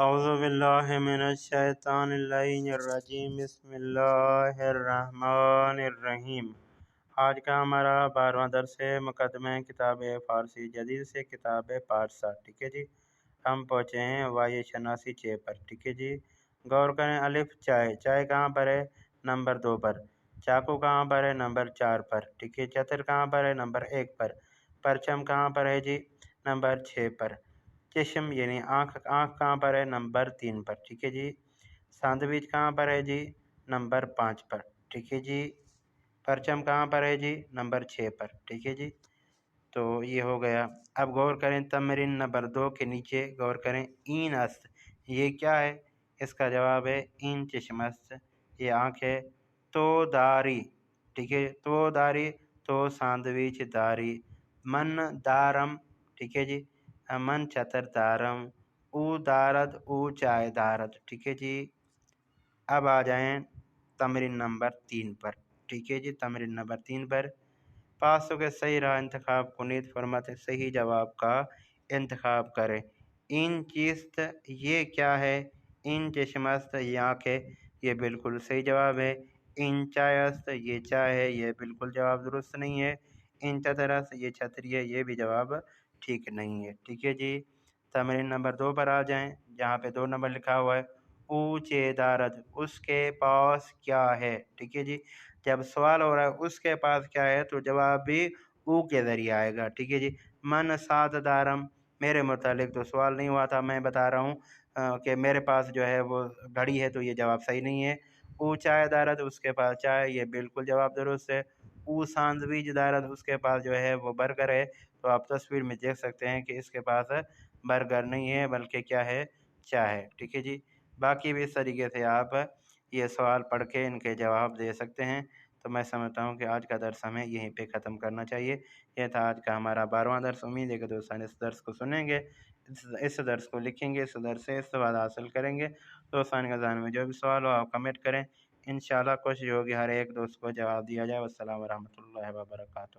اعوذ باللہ من الشیطان اللعین الرجیم بسم اللہ الرحمن الرحیم۔ آج کا ہمارا 12واں درس ہے مقدمہ کتاب فارسی جدید سے کتاب پارسا۔ ٹھیک ہے جی، ہم پہنچے ہیں وائی شناسی 6 پر۔ ٹھیک ہے جی، غور کریں۔ الف چائے، چائے کہاں پر ہے؟ نمبر 2 پر۔ چاقو کہاں پر ہے؟ نمبر 4 پر۔ ٹھیک ہے، چتر کہاں پر ہے؟ نمبر 1 پر۔ پرچم کہاں پر ہے جی؟ نمبر 6 پر۔ چشم یعنی آنکھ، آنکھ کہاں پر ہے؟ نمبر 3 پر۔ ٹھیک ہے جی، سینڈوچ کہاں پر ہے جی؟ نمبر 5 پر۔ ٹھیک ہے جی، پرچم کہاں پر ہے جی؟ نمبر 6 پر۔ ٹھیک ہے جی، تو یہ ہو گیا۔ اب غور کریں تمرین نمبر 2 کے نیچے غور کریں۔ این است، یہ کیا ہے؟ اس کا جواب ہے این چشم است، یہ آنکھ ہے۔ تو داری، ٹھیک ہے، تو داری تو سینڈوچ داری۔ من دارم، ٹھیک ہے جی، من چتر دارم۔ او دارد، او چائے دارد۔ ٹھیک ہے جی، اب آ جائیں تمرین نمبر 3 پر۔ ٹھیک ہے جی، تمرین نمبر 3 پر پاسوں کے صحیح راہ انتخاب کنید فرماتے صحیح جواب کا انتخاب کریں۔ این چیست، یہ کیا ہے؟ این چشم است، یہ آنکھ ہے، یہ بالکل صحیح جواب ہے۔ این چائے است، یہ چائے ہے، یہ بالکل جواب درست نہیں ہے۔ این چتر است، یہ چھتری ہے، یہ بھی جواب ٹھیک نہیں ہے۔ ٹھیک ہے جی، تمرین نمبر 2 پر آ جائیں، جہاں پہ 2 نمبر لکھا ہوا ہے۔ اونچے دارد، اس کے پاس کیا ہے؟ ٹھیک ہے جی، جب سوال ہو رہا ہے اس کے پاس کیا ہے تو جواب بھی او کے ذریعے آئے گا۔ ٹھیک ہے جی، من سات دارم، میرے متعلق تو سوال نہیں ہوا تھا، میں بتا رہا ہوں کہ میرے پاس جو ہے وہ گھڑی ہے، تو یہ جواب صحیح نہیں ہے۔ او چائے دارد، اس کے پاس چائے، یہ بالکل جواب درست ہے۔ او سینڈوچ دارد، اس کے پاس جو ہے وہ برگر ہے، تو آپ تصویر میں دیکھ سکتے ہیں کہ اس کے پاس برگر نہیں ہے بلکہ کیا ہے؟ چائے ہے۔ ٹھیک ہے جی، باقی بھی اس طریقے سے آپ یہ سوال پڑھ کے ان کے جواب دے سکتے ہیں۔ تو میں سمجھتا ہوں کہ آج کا درس ہمیں یہیں پہ ختم کرنا چاہیے۔ یہ تھا آج کا ہمارا 12واں درس۔ امید ہے کہ دوستان اس درس کو سنیں گے، اس درس کو لکھیں گے، اس درس سے استفادہ حاصل کریں گے۔ دوستان کے ذہن میں جو بھی سوال ہو آپ کمنٹ کریں، انشاءاللہ کوشش ہوگی ہر ایک دوست کو جواب دیا جائے۔ والسلام ورحمۃ اللہ وبرکاتہ۔